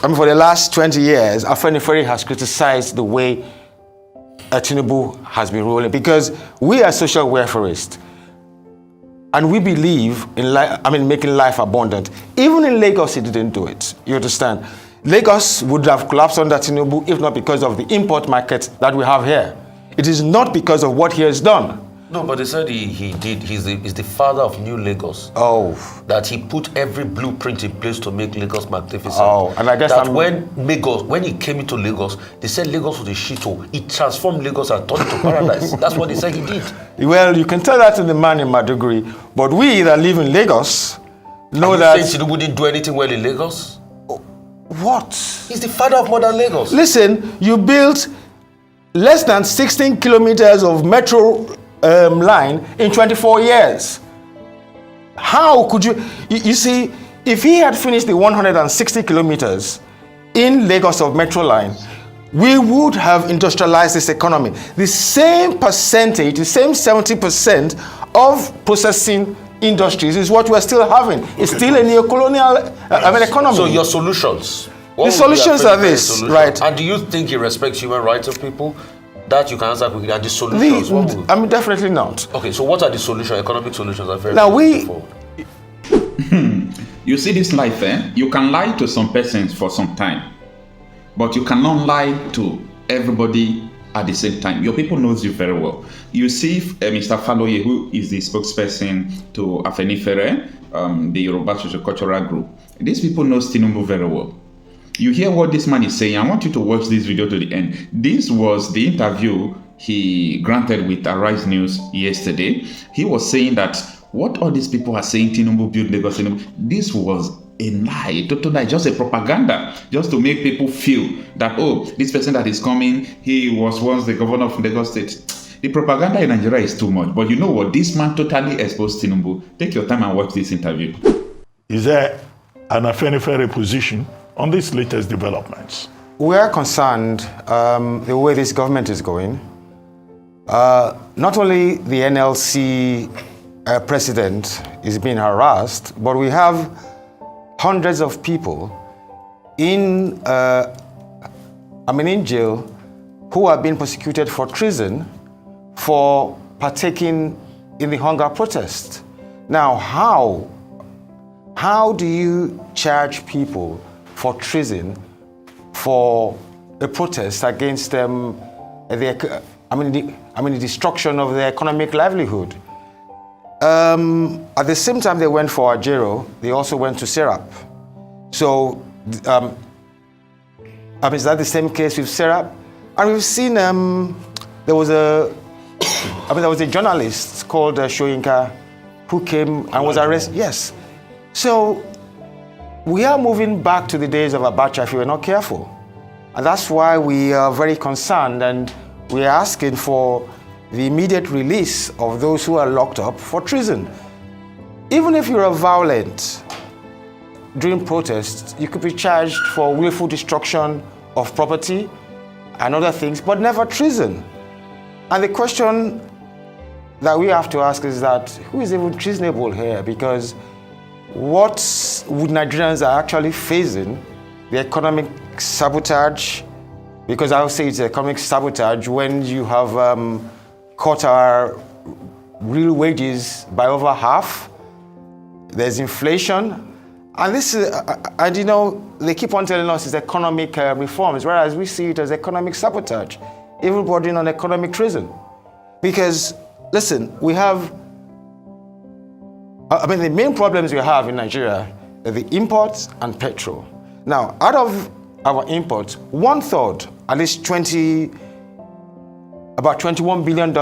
for the last 20 years, Afenifere has criticized the way Tinubu has been ruling, because we are social welfareists and we believe in making life abundant. Even in Lagos, he didn't do it. You understand? Lagos would have collapsed under Tinubu if not because of the import market that we have here. It is not because of what he has done. No, but they said he did. He's the father of New Lagos. Oh. That he put every blueprint in place to make Lagos magnificent. Oh, and I guess that when he came into Lagos, they said Lagos was a shithole. He transformed Lagos and turned it to paradise. That's what they said he did. Well, you can tell that in the man in Maduguri, but we that live in Lagos know that... Are you saying Tinubu didn't do anything well in Lagos? What? He's the father of modern Lagos. Listen, you built less than 16 kilometers of metro line in 24 years. How could you... You see, if he had finished the 160 kilometers in Lagos of metro line, we would have industrialized this economy. The same percentage, the same 70% of processing industries is what we're still having. It's still a neo-colonial economy. So your solutions? The solutions are this, right? And do you think he respects human rights of people? That you can answer quickly. And the solutions? Definitely not. Okay, so what are the solutions? Economic solutions are very You see this life, you can lie to some persons for some time, but you cannot lie to everybody at the same time. Your people knows you very well. You see Mr. Faloye, who is the spokesperson to Afenifere, the Yoruba Socio-Cultural Group. These people know Tinubu very well. You hear what this man is saying. I want you to watch this video to the end. This was the interview he granted with Arise News yesterday. He was saying that what all these people are saying, Tinubu built Lagos, Tinubu, this was a lie, total lie, just a propaganda, just to make people feel that, oh, this person that is coming, he was once the governor of Lagos State. The propaganda in Nigeria is too much. But you know what? This man totally exposed Tinubu. Take your time and watch this interview. Is there an Afenifere position on these latest developments? We are concerned the way this government is going. Not only the NLC president is being harassed, but we have hundreds of people in jail who are being prosecuted for treason for partaking in the hunger protest. Now, how do you charge people for treason for a protest against the destruction of their economic livelihood? At the same time they went for Ajero, they also went to Serap. So, is that the same case with Serap? And we've seen there was a journalist called Shoyinka who came and was arrested. Yes. So we are moving back to the days of Abacha if we're not careful. And that's why we are very concerned, and we are asking for the immediate release of those who are locked up for treason. Even if you're violent during protests, you could be charged for willful destruction of property and other things, but never treason. And the question that we have to ask is that, who is even treasonable here? Because what would Nigerians are actually facing, the economic sabotage, because I would say it's economic sabotage when you have cut our real wages by over half. There's inflation, and this is, they keep on telling us it's economic reforms, whereas we see it as economic sabotage, even bordering on economic treason. Because, listen, we have, the main problems we have in Nigeria are the imports and petrol. Now, out of our imports, 1/3, at least about $21 billion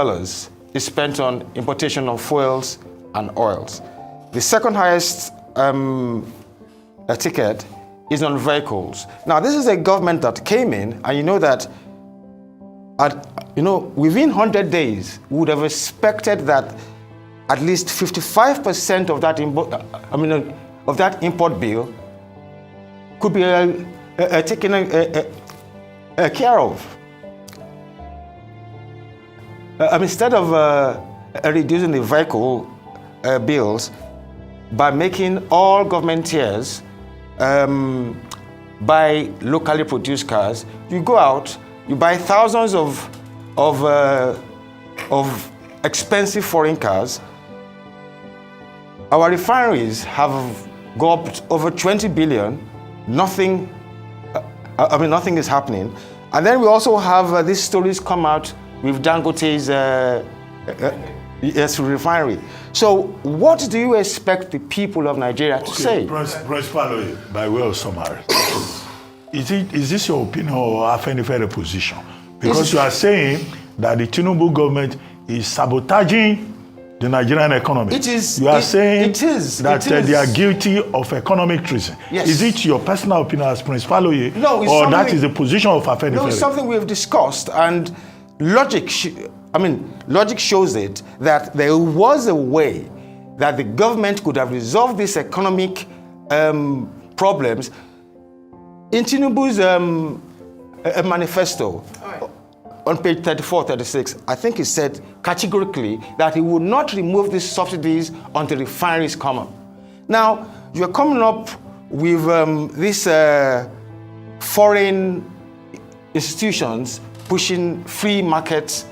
is spent on importation of fuels and oils. The second highest ticket is on vehicles. Now, this is a government that came in, and you know that within 100 days, we would have expected that at least 55% of that import bill could be taken care of. Instead of reducing the vehicle bills by making all government tiers buy locally produced cars. You go out, you buy thousands of expensive foreign cars. Our refineries have gone up over 20 billion. Nothing is happening. And then we also have these stories come out with Dangote's refinery. So what do you expect the people of Nigeria to say? Principally, by way of summary, is this your opinion or Afenifere position? Because you are saying that the Tinubu government is sabotaging the Nigerian economy. It is. You are saying that they are is. guilty of economic treason. Yes. Is it your personal opinion as Principal Oye, No, it's or that is the position of Afenifere? No, it's something we have discussed, and logic shows it that there was a way that the government could have resolved these economic problems. In Tinubu's manifesto, on page 34, 36, I think he said categorically that he would not remove these subsidies until refineries come up. Now, you're coming up with these foreign institutions pushing free market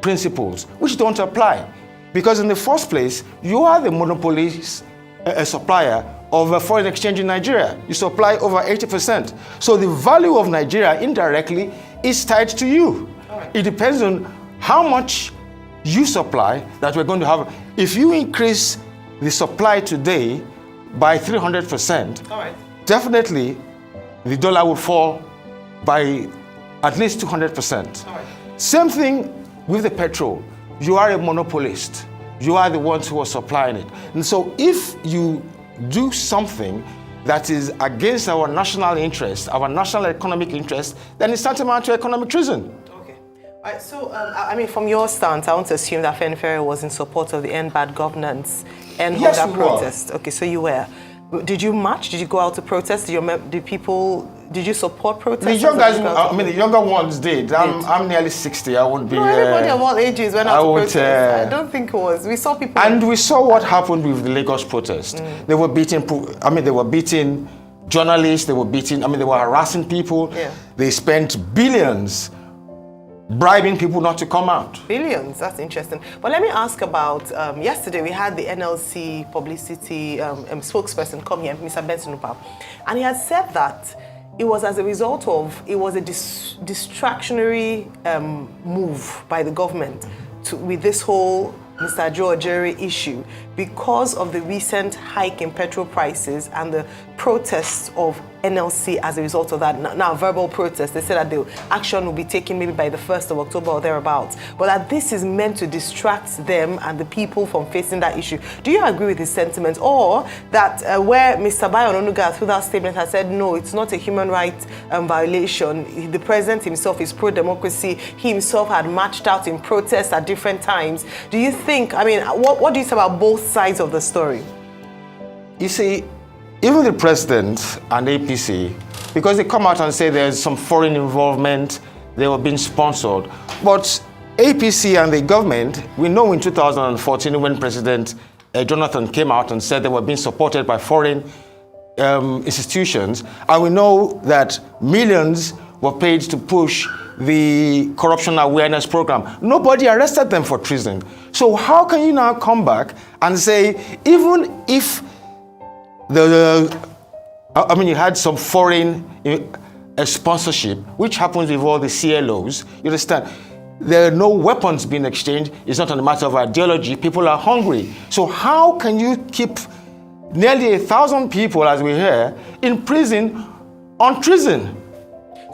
principles, which don't apply. Because in the first place, you are the monopolist supplier of foreign exchange in Nigeria. You supply over 80%. So the value of Nigeria indirectly is tied to you. It depends on how much you supply that we're going to have. If you increase the supply today by 300%, definitely the dollar will fall by at least 200%. Same thing with the petrol. You are a monopolist. You are the ones who are supplying it. And so if you do something that is against our national interest, our national economic interest, then it's tantamount to economic treason. All right, so, from your stance, I want to assume that Afenifere was in support of the End Bad Governance and Yes, hunger we were. protest. Okay, so you were. Did you march? Did you go out to protest? Did you support protests? The young guys, the younger ones did. I'm nearly 60. I won't be. No, everybody of all ages went out to protest. I don't think it was. We saw people. And we saw what happened with the Lagos protest. They were beating. They were beating journalists. They were beating. They were harassing people. Yeah. They spent billions bribing people not to come out. Billions, that's interesting. But let me ask about, yesterday we had the NLC publicity spokesperson come here, Mr. Benson Upap, and he had said that it was as a result of, it was a distractionary move by the government with this whole Mr. Joe Jerry issue because of the recent hike in petrol prices and the protests of NLC as a result of that. Now, verbal protest, they said that the action will be taken maybe by the 1st of October or thereabouts, but that this is meant to distract them and the people from facing that issue. Do you agree with his sentiment? Or that where Mr. Bayo Onunuga through that statement has said, no, it's not a human rights violation. The president himself is pro-democracy. He himself had marched out in protests at different times. Do you think, what do you say about both sides of the story? You see, even the president and APC, because they come out and say there's some foreign involvement, they were being sponsored. But APC and the government, we know in 2014 when President Jonathan came out and said they were being supported by foreign institutions, and we know that millions were paid to push the corruption awareness program. Nobody arrested them for treason. So how can you now come back and say, even if you had some foreign sponsorship, which happens with all the CLOs, you understand, there are no weapons being exchanged. It's not a matter of ideology. People are hungry. So how can you keep nearly 1,000 people, as we hear, in prison on treason?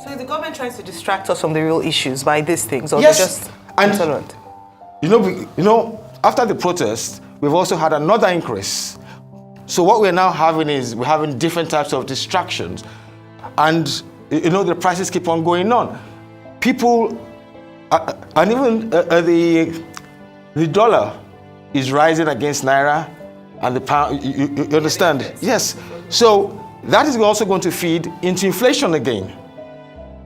So is the government trying to distract us from the real issues by these things, or Yes, they're just and intolerant? After the protest, we've also had another increase. So what we're now having is we're having different types of distractions, and the prices keep on going on. People, and even the dollar is rising against naira, and the pound. You understand? Yes. So that is also going to feed into inflation again.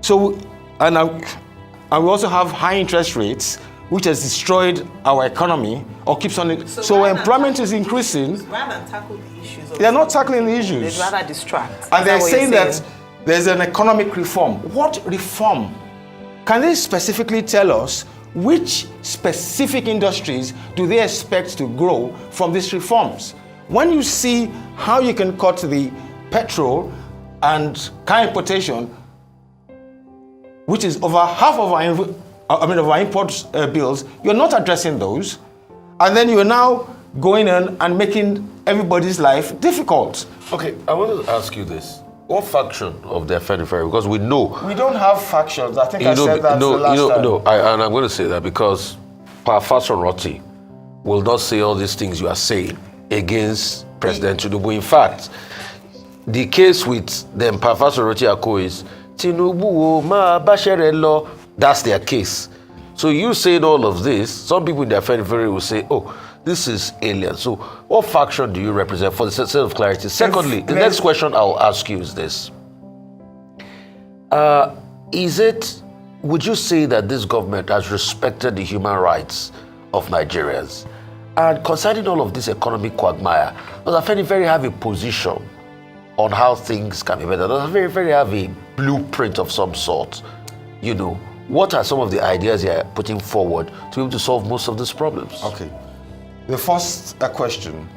So, and we also have high interest rates, which has destroyed our economy or keeps on. So employment is increasing. Rather than tackle the issues. They are not tackling the issues. They'd rather distract. And they're saying that there's an economic reform. What reform? Can they specifically tell us which specific industries do they expect to grow from these reforms? When you see how you can cut the petrol and car importation, which is over half of our import bills, you're not addressing those, and then you're now going in and making everybody's life difficult. Okay, I want to ask you this. What faction of the Afenifere? Because we know... We don't have factions. I think I said that the last time. And I'm going to say that because Pastor Roti will not say all these things you are saying against President Tinubu. In fact, the case with them, Pastor Roti Ako is, Tinubu, ma bashere law, that's their case. So you saying all of this, some people in the Afenifere will say, oh, this is alien. So what faction do you represent, for the sake of clarity? Secondly, the next question I'll ask you is this. Would you say that this government has respected the human rights of Nigerians? And concerning all of this economic quagmire, does Afenifere have a position on how things can be better? Does Afenifere have a blueprint of some sort? You know, what are some of the ideas you're putting forward to be able to solve most of these problems? Okay. The first question,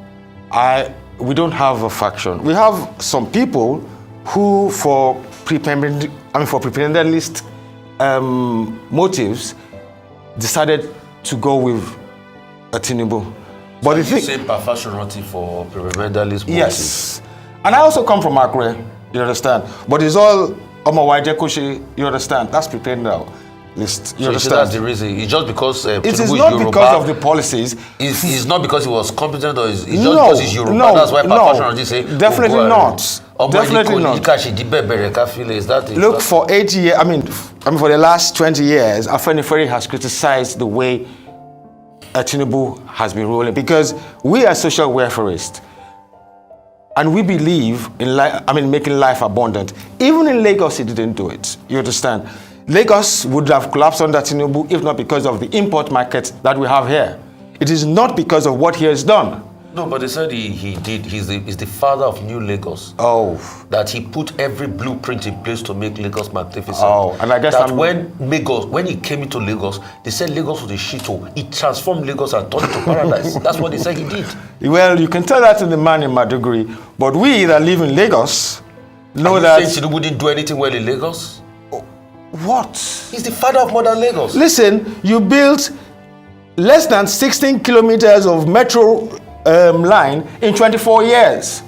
we don't have a faction. We have some people who, for propagandist motives, decided to go with Tinubu. But you say professionality for propagandist motives? Yes. And I also come from Akure, you understand? But it's all Omawaje Koshi, you understand? That's propaganda. List. You understand? That's the reason. It's just because it is not Yoruba, because of the policies. It's not because he was competent, or it's just because he's Yoruba. That's why passionately say definitely not. Definitely not. Is that it? Look, for 8 years, for the last 20 years, Afenifere has criticized the way Tinubu has been ruling, because we are social welfareists. And we believe in making life abundant. Even in Lagos, he didn't do it. You understand? Lagos would have collapsed under Tinubu if not because of the import market that we have here. It is not because of what he has done. No, but they said he did. He's the father of New Lagos. Oh. That he put every blueprint in place to make Lagos magnificent. Oh, and I guess that when he came into Lagos, they said Lagos was a shithole. He transformed Lagos and turned it to paradise. That's what they said he did. Well, you can tell that to the man in Maduguri, but we that live in Lagos know that... You saying Tinubu didn't do anything well in Lagos? What? He's the father of modern Lagos. Listen, you built less than 16 kilometers of metro line in 24 years.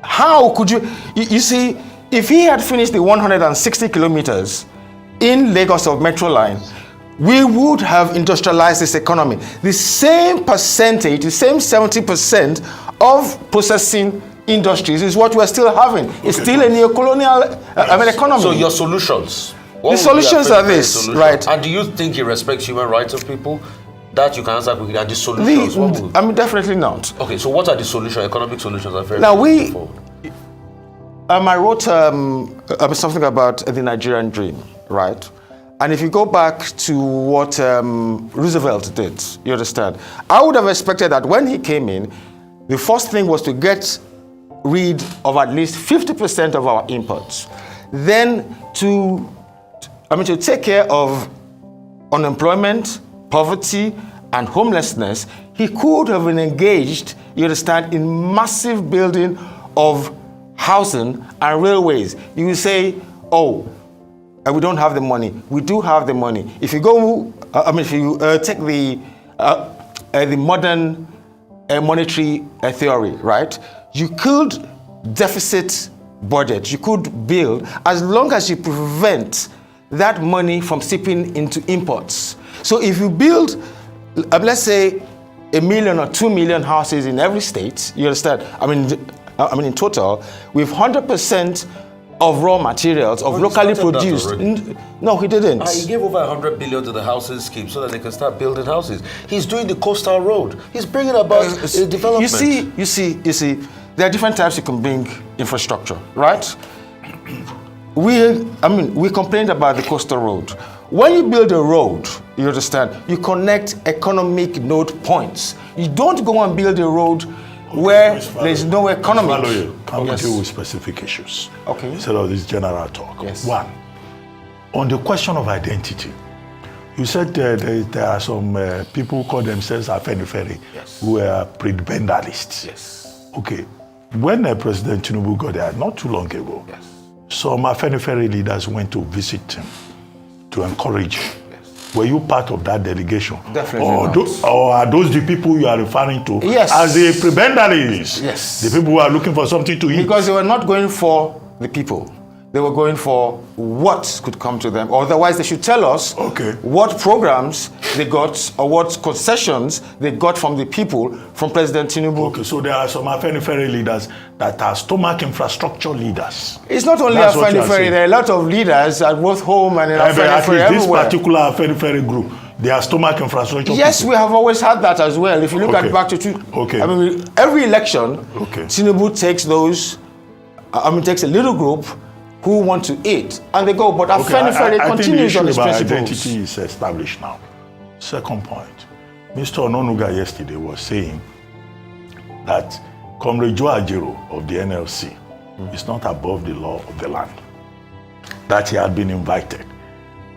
How could you... You see, if he had finished the 160 kilometers in Lagos of metro line, we would have industrialized this economy. The same percentage, the same 70% of processing industries is what we're still having. It's still a neo-colonial economy. So your solutions? The solutions are this, right? And do you think he respects human rights of people? That you can answer quickly. And the solutions? Definitely not. Okay, so what are the solutions, economic solutions? I wrote something about the Nigerian dream, right? And if you go back to what Roosevelt did, you understand? I would have expected that when he came in, the first thing was to get rid of at least 50% of our imports. Then to take care of unemployment, poverty, and homelessness, he could have been engaged, you understand, in massive building of housing and railways. You will say, oh, we don't have the money. We do have the money. If you go, if you take the modern monetary theory, right? You could deficit budget. You could build as long as you prevent that money from seeping into imports. So if you build, let's say, 1 million or 2 million houses in every state, you understand? In total, with 100% of raw materials of locally produced. No, he didn't. He gave over 100 billion to the housing scheme so that they can start building houses. He's doing the coastal road. He's bringing about development. You see, there are different types you can bring infrastructure, right? We complained about the coastal road. When you build a road, you understand, you connect economic node points. You don't go and build a road where there is no economic. Can we deal with specific issues? Okay. Instead of this general talk. Yes. One, on the question of identity, you said there are some people who call themselves Afenifere, who are prebendalists. Yes. Okay. When President Tinubu got there, not too long ago, some Afenifere leaders went to visit him to encourage him. Were you part of that delegation? Definitely not. Or are those the people you are referring to Yes. as the prebendalists? Yes. The people who are looking for something to eat? Because they were not going for the people. They were going for what could come to them. Otherwise, they should tell us what programs they got or what concessions they got from the people, from President Tinubu. Okay, so there are some Afenifere leaders that are stomach infrastructure leaders. It's not only That's what you are Afenifere. saying. There are a lot of leaders at both home and in At Afenifere least this everywhere. particular Afenifere group, they are stomach infrastructure Yes, people. we have always had that as well. If you look at back to Okay. I mean, every election, Tinubu takes takes a little group who want to eat, and they go, but Afenifere continues on its principles. Identity is established now. Second point, Mr. Ononuga yesterday was saying that Comrade Joe Ajero of the NLC is not above the law of the land, that he had been invited.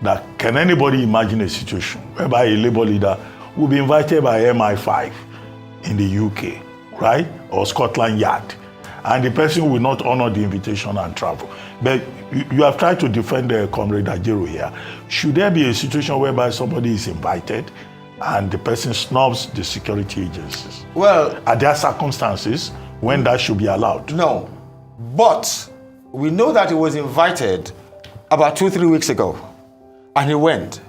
That can anybody imagine a situation whereby a labor leader will be invited by MI5 in the UK, right, or Scotland Yard, and the person will not honor the invitation and travel? But you have tried to defend Comrade Ajero here. Should there be a situation whereby somebody is invited and the person snubs the security agencies? Well, are there circumstances when that should be allowed? No, but we know that he was invited about 2-3 weeks ago, and he went.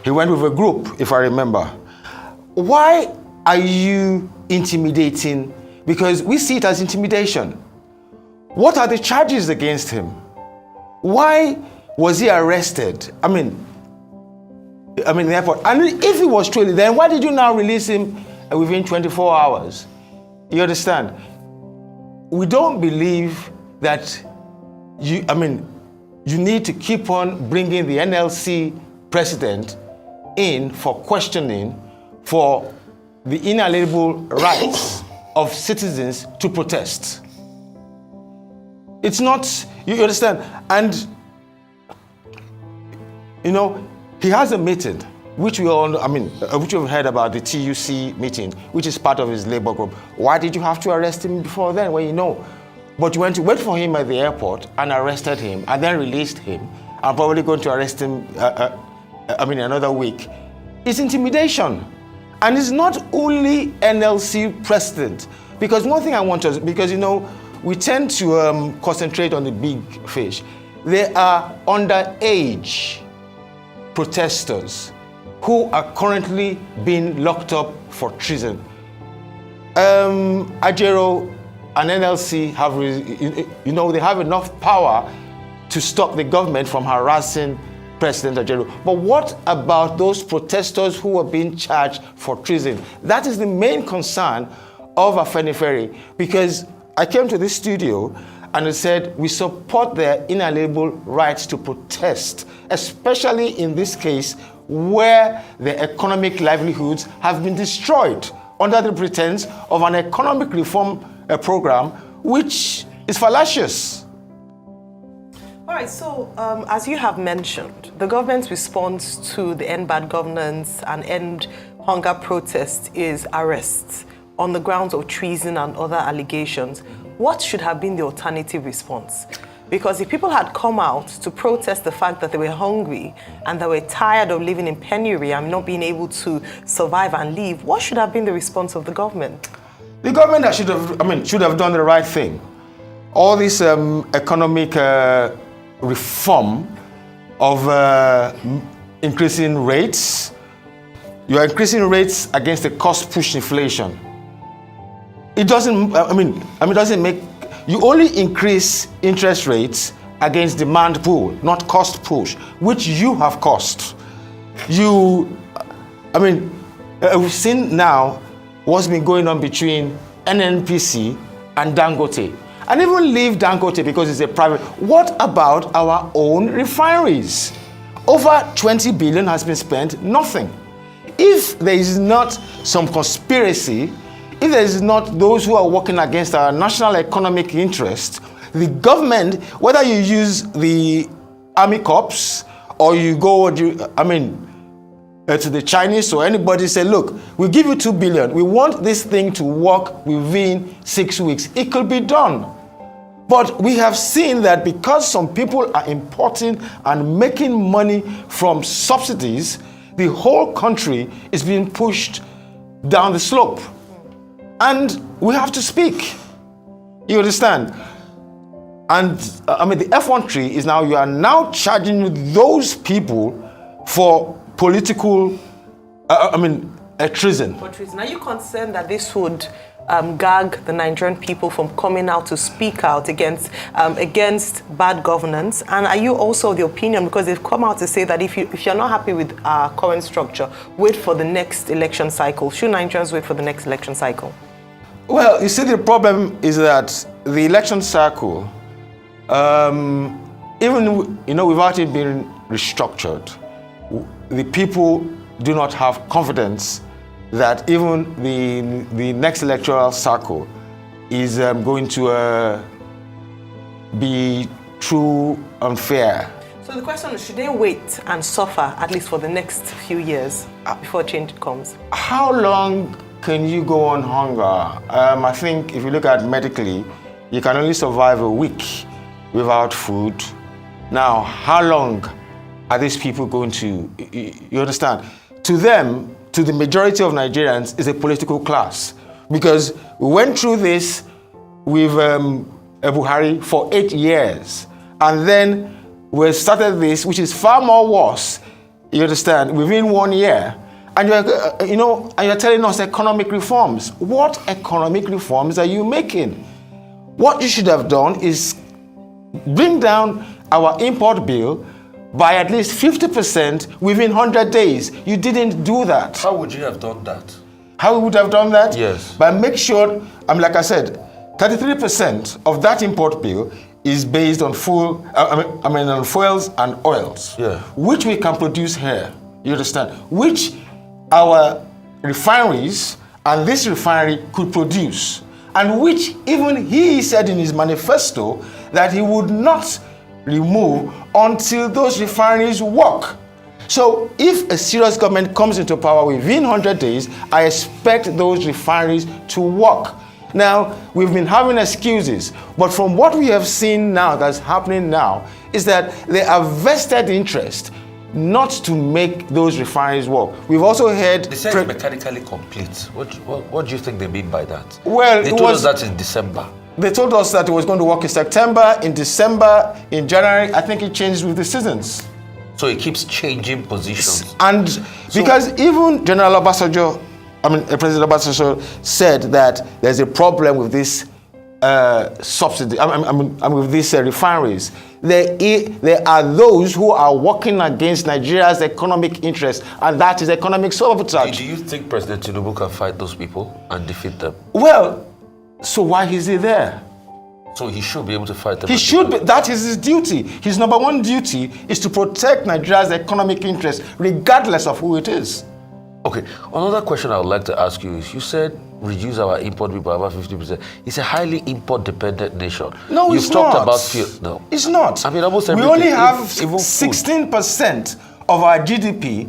He went with a group, if I remember. Why are you intimidating? Because we see it as intimidation. What are the charges against him? Why was he arrested? I mean, in the airport. And if he was truly, then why did you now release him within 24 hours? You understand? We don't believe that you need to keep on bringing the NLC president in for questioning for the inalienable rights of citizens to protest. It's not, you understand? And, he has a meeting, which which we've heard about, the TUC meeting, which is part of his labor group. Why did you have to arrest him before then, when you know? But you went to wait for him at the airport and arrested him and then released him. I'm probably going to arrest him, another week. It's intimidation. And it's not only NLC president. Because one thing I want to, because we tend to concentrate on the big fish. There are underage protesters who are currently being locked up for treason. Ajero and NLC have, they have enough power to stop the government from harassing President Ajero. But what about those protesters who are being charged for treason? That is the main concern of Afenifere, because I came to this studio and it said we support their inalienable rights to protest, especially in this case where their economic livelihoods have been destroyed under the pretense of an economic reform program, which is fallacious. All right, so as you have mentioned, the government's response to the End Bad Governance and End Hunger protest is arrests on the grounds of treason and other allegations. What should have been the alternative response? Because if people had come out to protest the fact that they were hungry and they were tired of living in penury and not being able to survive and live, what should have been the response of the government? The government should have done the right thing. All this economic reform of increasing rates, you are increasing rates against the cost-push inflation. It doesn't, doesn't make, you only increase interest rates against demand pull, not cost push, which you have caused. We've seen now what's been going on between NNPC and Dangote. And even leave Dangote because it's a private. What about our own refineries? Over 20 billion has been spent, nothing. If there is not some conspiracy, if there is not those who are working against our national economic interest, the government, whether you use the army corps or you go, to the Chinese or anybody, say, look, we'll give you 2 billion. We want this thing to work within 6 weeks. It could be done. But we have seen that because some people are importing and making money from subsidies, the whole country is being pushed down the slope. And we have to speak. You understand? And the F-1 is now, you are now charging those people for political, treason. Are you concerned that this would gag the Nigerian people from coming out to speak out against bad governance? And are you also of the opinion, because they've come out to say that if you're not happy with our current structure, wait for the next election cycle? Should Nigerians wait for the next election cycle? Well, you see, the problem is that the election cycle, even without it being restructured, the people do not have confidence that even the next electoral cycle is going to be true and fair. So the question is, should they wait and suffer at least for the next few years before change comes? How long can you go on hunger? I think if you look at medically, you can only survive a week without food. Now, how long are these people going to, you understand? To them, to the majority of Nigerians, is a political class. Because we went through this with Buhari for 8 years. And then we started this, which is far more worse, you understand, within 1 year. And you're telling us economic reforms. What economic reforms are you making? What you should have done is bring down our import bill by at least 50% within 100 days. You didn't do that. How would you have done that? How we would have done that? Yes. By make sure, like I said, 33% of that import bill is based on on fuels and oils, which we can produce here. You understand? Which our refineries and this refinery could produce, and which even he said in his manifesto that he would not remove until those refineries work. So if a serious government comes into power within 100 days, I expect those refineries to work. Now, we've been having excuses, but from what we have seen now that's happening now is that they are vested interest not to make those refineries work. We've also heard... They said it's mechanically complete. What do you think they mean by that? Well, they told us that in December. They told us that it was going to work in September, in December, in January. I think it changed with the seasons. So it keeps changing positions. And because even General Obasanjo, President Obasanjo said that there's a problem with this subsidy, with these refineries. There are those who are working against Nigeria's economic interests, and that is economic sabotage. Do you think President Tinubu can fight those people and defeat them? Well, so why is he there? So he should be able to fight them. He should be. That is his duty. His number one duty is to protect Nigeria's economic interests, regardless of who it is. Okay, another question I would like to ask you is, you said reduce our import bill by about 50%. It's a highly import-dependent nation. No, You've it's talked not. about fuel. No. It's not. Almost we everything. only have even 16% of our GDP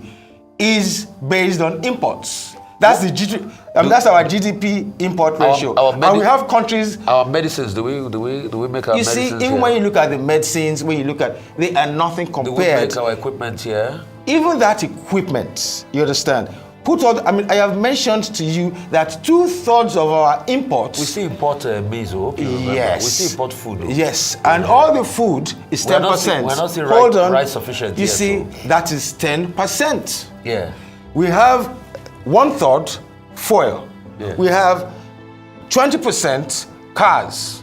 is based on imports. That's the GDP. That's our GDP import ratio. And we have countries. Our medicines, do we make our medicines? You see, even when you look at the medicines, when you look at, they are nothing compared. Do we make our equipment here? Even that equipment, you understand. I have mentioned to you that 2/3 of our imports. We still import maize, yes. We still import food. Yes, and all the food is 10%. We're not seeing rice sufficient. You see, that is 10%. Yeah. We have 1/3 foil. Yeah. We have 20% cars.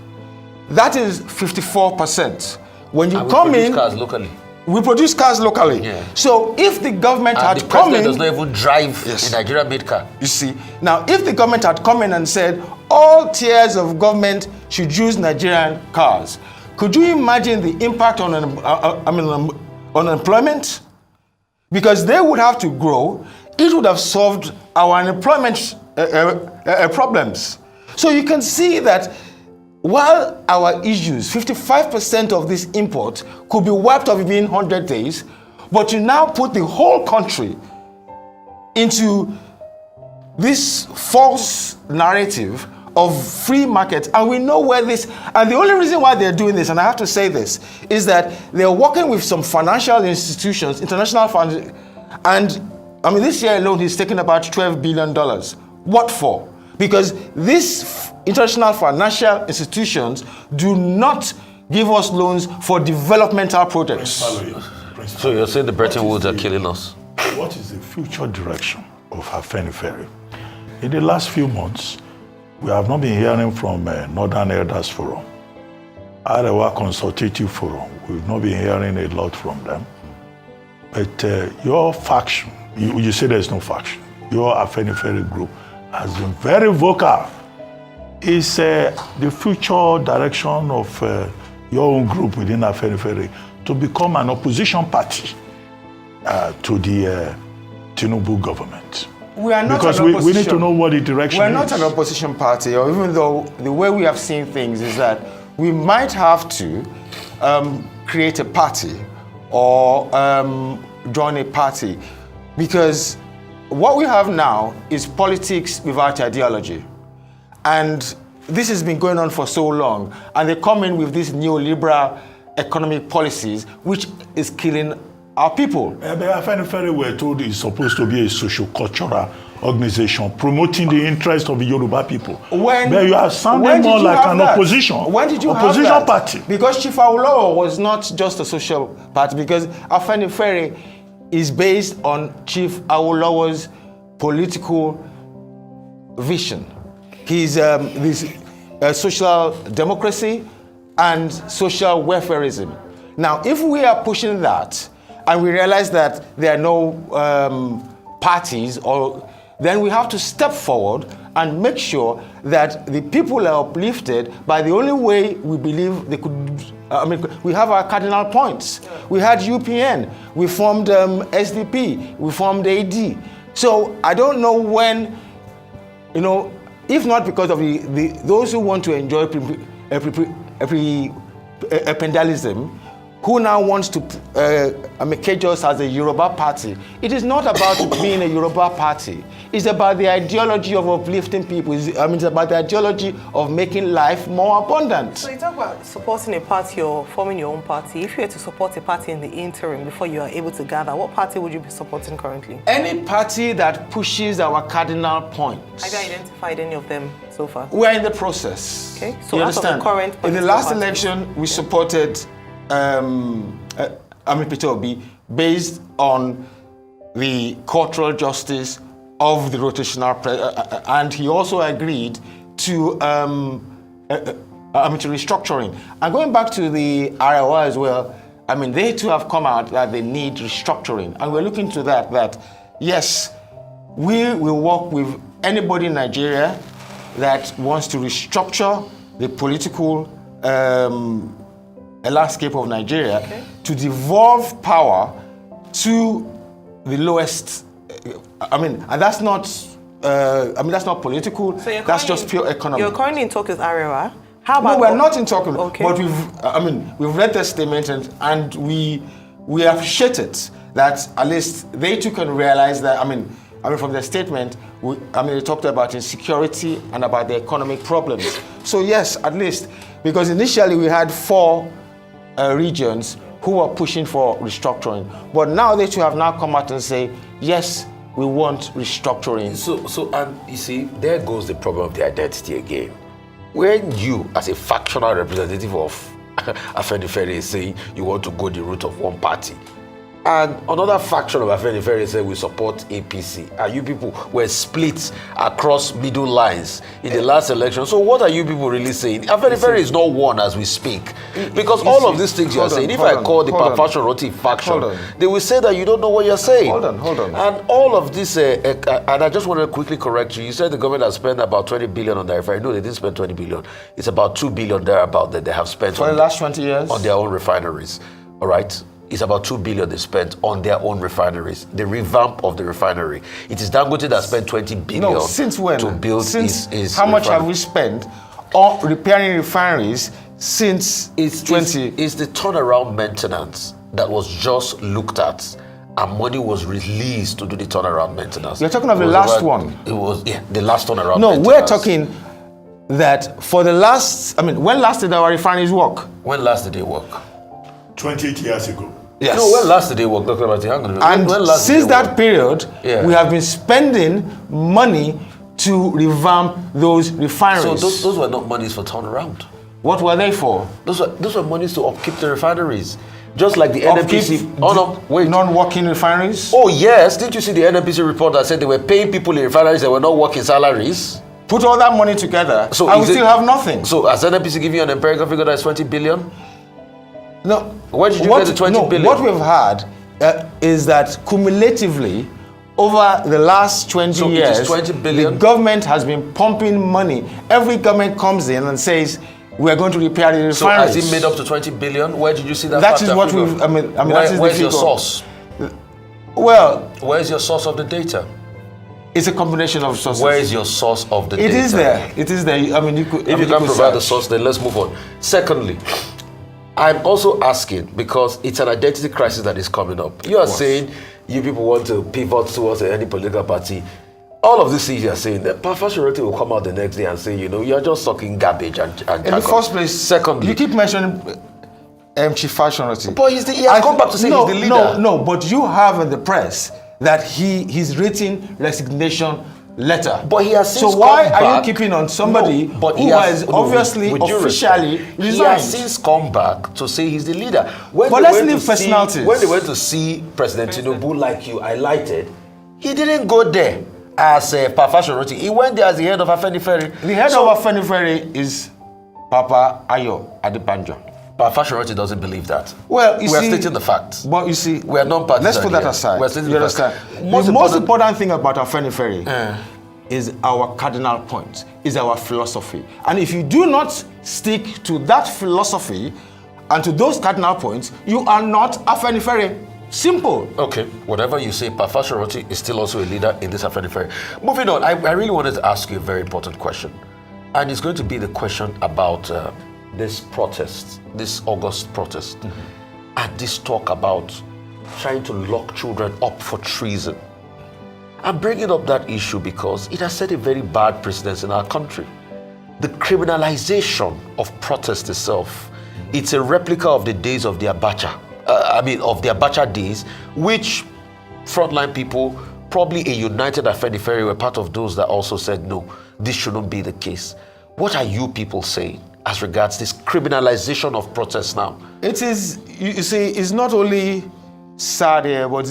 That is 54%. When you come in, cars locally. We produce cars locally. Yeah. So if the government had the come in, does not even drive a Nigeria-made car. You see, now if the government had come in and said all tiers of government should use Nigerian cars, could you imagine the impact on unemployment? Because they would have to grow. It would have solved our unemployment problems. So you can see that while our issues, 55% of this import could be wiped off within 100 days, but you now put the whole country into this false narrative of free market, and we know where this, and the only reason why they're doing this, and I have to say this, is that they're working with some financial institutions, international funds, and I mean this year alone he's taken about $12 billion. What for? Because these international financial institutions do not give us loans for developmental projects. So you're saying the Bretton Woods are killing us? What is the future direction of Afenifere? In the last few months, we have not been hearing from Northern Elders Forum, Arewa Consultative Forum. We've not been hearing a lot from them. But your faction, you say there's no faction, your Afenifere group has been very vocal. Is the future direction of your own group within Afenifere to become an opposition party to the Tinubu government? We are not because an opposition. we need to know what the direction is. We're not an opposition party, or even though the way we have seen things is that we might have to create a party or join a party, because what we have now is politics without ideology. And this has been going on for so long, and they come in with these neoliberal economic policies, which is killing our people. Afenifere, we're told, is supposed to be a socio-cultural organization promoting the interests of the Yoruba people. But you are sounding more like an opposition. When did you opposition have that? Party? Because Chief Awolowo was not just a social party, because Afenifere is based on Chief Awolowo's political vision. He's this social democracy and social welfareism. Now, if we are pushing that, and we realize that there are no parties, then we have to step forward and make sure that the people are uplifted by the only way we believe they could. We have our cardinal points. We had UPN, we formed SDP, we formed AD. So I don't know when, if not because of those who want to enjoy appendalism, who now wants to cage us as a Yoruba party. It is not about being a Yoruba party. It's about the ideology of uplifting people. It's about the ideology of making life more abundant. So you talk about supporting a party or forming your own party. If you were to support a party in the interim before you are able to gather, what party would you be supporting currently? Any party that pushes our cardinal points. Have you identified any of them so far? We're in the process. Okay. So you out understand? Of the current in the last parties, election, we supported Ebuka Obi based on the cultural justice of the rotational and he also agreed to restructuring. And going back to the Arewa as well, they too have come out that they need restructuring, and we're looking to that yes, we will work with anybody in Nigeria that wants to restructure the political landscape of Nigeria, to devolve power to the lowest. And that's not. That's not political. So that's just pure economy. You're currently in talk with Arewa. How about? No, we're not in talk. Okay. But we've read the statement and we appreciate it that at least they too can realize that. From their statement, they talked about insecurity and about the economic problems. So yes, at least, because initially we had 4 regions who were pushing for restructuring, but now they too have now come out and say, yes, we want restructuring. So and you see, there goes the problem of the identity again. When you, as a factional representative of Afenifere, is saying you want to go the route of one party, and another faction of Afenifere said we support APC, and you people were split across middle lines in the last election. So what are you people really saying? Afenifere is not one as we speak, because all of these things you are saying, if I call the Faction Roti faction, they will say that you don't know what you're saying. Hold on. And all of this, and I just want to quickly correct you. You said the government has spent about 20 billion on the refinery. No, they didn't spend 20 billion. It's about 2 billion thereabout that they have spent for the last 20 years on their own refineries. All right. is about 2 billion they spent on their own refineries, the revamp of the refinery. It is Dangote that spent 20 billion No, since when? to build his how much refinery. have we spent on repairing refineries since It's the turnaround maintenance that was just looked at, and money was released to do the turnaround maintenance. You're talking of the It was last over- one. It was, the last turnaround No, maintenance. we're talking that for the last, when last did our refineries work? When last did they work? 28 years ago. Yes. No, when last did they work? Dr. Martin, hang on a minute. And When last did since they that work? period, Yeah. we have been spending money to revamp those refineries. So those were not monies for turnaround. What were they for? Those were monies to upkeep the refineries. Just like the Upkeep NNPC. Oh no, wait. non-working refineries? Oh yes, didn't you see the NNPC report that said they were paying people in refineries that were not working salaries? Put all that money together, So and we is it- still have nothing. So has NNPC given you an empirical figure that is 20 billion? No. Where did you get the 20 billion? What we've had is that cumulatively, over the last 20 So it years, is 20 billion? the government has been pumping money. Every government comes in and says, we're going to repair the So refineries. has it made up to 20 billion? Where did you see that? That is factor what figure? we've, that is the Where's your figure. source? Well, Where's your source of the data? it's a combination of sources. Where is your source of the It data? is there. It is there. You could. If you can provide the source, then let's move on. Secondly, I'm also asking because it's an identity crisis that is coming up. You are saying you people want to pivot towards any political party. All of these things you are saying, the Parfashionality will come out the next day and say, you're just sucking garbage and In the jargon. first place, Secondly, you keep mentioning Chief Fashionality. But he has come back to say he's the leader. No, but you have in the press that he's written resignation letter. But he has since So why come are back. you keeping on somebody but who has obviously with due officially respect, He resigned? has since come back to say he's the leader. When But they let's went leave to personalities. When they went to see President Tinubu, like you highlighted, he didn't go there as a Parfashionality. He went there as the head of Afenifere. The head of Afenifere is Papa Ayo Adebanjo. Parfashionality doesn't believe that. Well, we are stating the facts. But you see, We are non-partisan let's put that here. aside. We are stating You the facts. understand? The most important thing about Afenifere is our cardinal point, is our philosophy. And if you do not stick to that philosophy and to those cardinal points, you are not Afenifere. Simple. Okay, whatever you say, Parfashionality is still also a leader in this Afenifere. Moving on, I really wanted to ask you a very important question. And it's going to be the question about this protest, this August protest, and this talk about trying to lock children up for treason. I'm bringing up that issue because it has set a very bad precedent in our country. The criminalization of protest itself, it's a replica of the days of the Abacha. Of the Abacha days, which frontline people, probably a united Afenifere, were part of those that also said, no, this shouldn't be the case. What are you people saying as regards this criminalization of protests now? It is, you see, it's not only sad here, but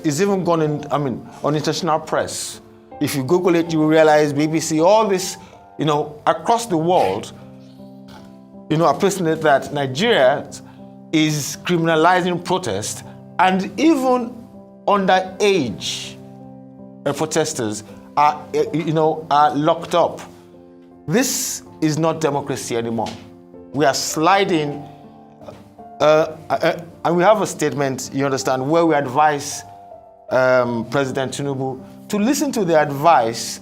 it's even gone in, on international press. If you Google it, you will realize BBC, all this, across the world, are placing it that Nigeria is criminalizing protest, and even underage protesters are locked up. This is not democracy anymore. We are sliding, and we have a statement, you understand, where we advise President Tinubu to listen to the advice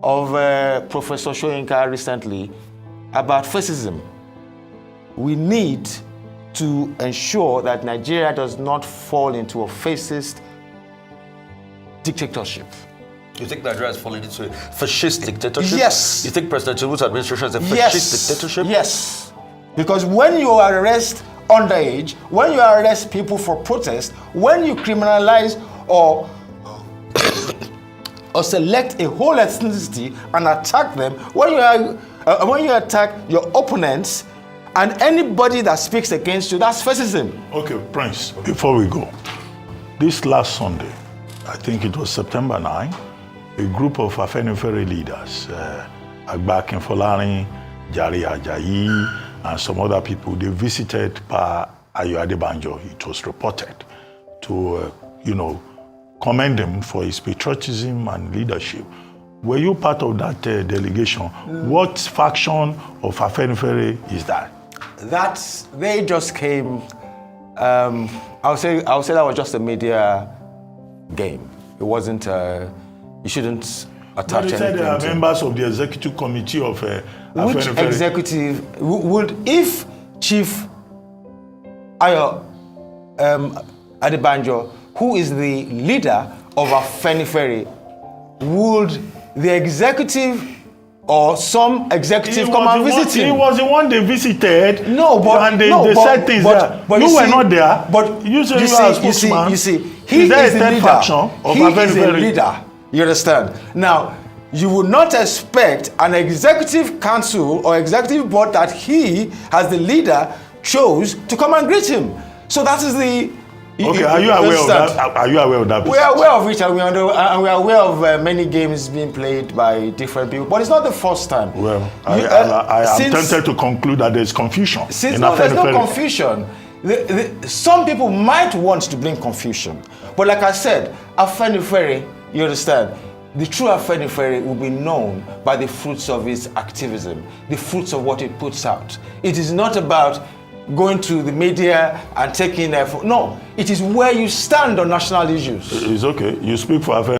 of Professor Soyinka recently about fascism. We need to ensure that Nigeria does not fall into a fascist dictatorship. You think Nigeria is falling into a fascist dictatorship? Yes. You think President Tinubu's administration is a fascist dictatorship? Yes. Because when you arrest underage, when you arrest people for protest, when you criminalize or select a whole ethnicity and attack them, when you attack your opponents and anybody that speaks against you, that's fascism. Okay, Prince, before we go, this last Sunday, I think it was September 9, a group of Afenifere leaders, Ekpa Folani, Jari Ajayi, and some other people, they visited Pa Ayo Adebanjo, it was reported, to, commend him for his patriotism and leadership. Were you part of that delegation? What faction of Afenifere is that? They just came I'll say that was just a media game. It wasn't. You shouldn't attach But you said anything there are to members of the executive committee of which Afenifere. executive would, if Chief Ayo Adebanjo, who is the leader of Afenifere, would the executive or some executive come and visit He him? was the one they visited. No, but and they but, said things there. but you you were see, not there. But you said you you are a see, spokesman. you see, he is there is a the third leader. faction of He is a Afenifere? leader. You understand? Now, you would not expect an executive council or executive board that he, as the leader, chose to come and greet him. So that is the. Okay, are you aware of that? Are you aware of that? We are aware of it, and we are aware of many games being played by different people. But it's not the first time. Well, I am tempted to conclude that there is confusion. Since no, there's no confusion. Some people might want to bring confusion, but like I said, Afenifere, you understand, the true Afenifere will be known by the fruits of its activism, the fruits of what it puts out. It is not about going to the media and taking effort. No, it is where you stand on national issues. It's okay. You speak for Afenifere.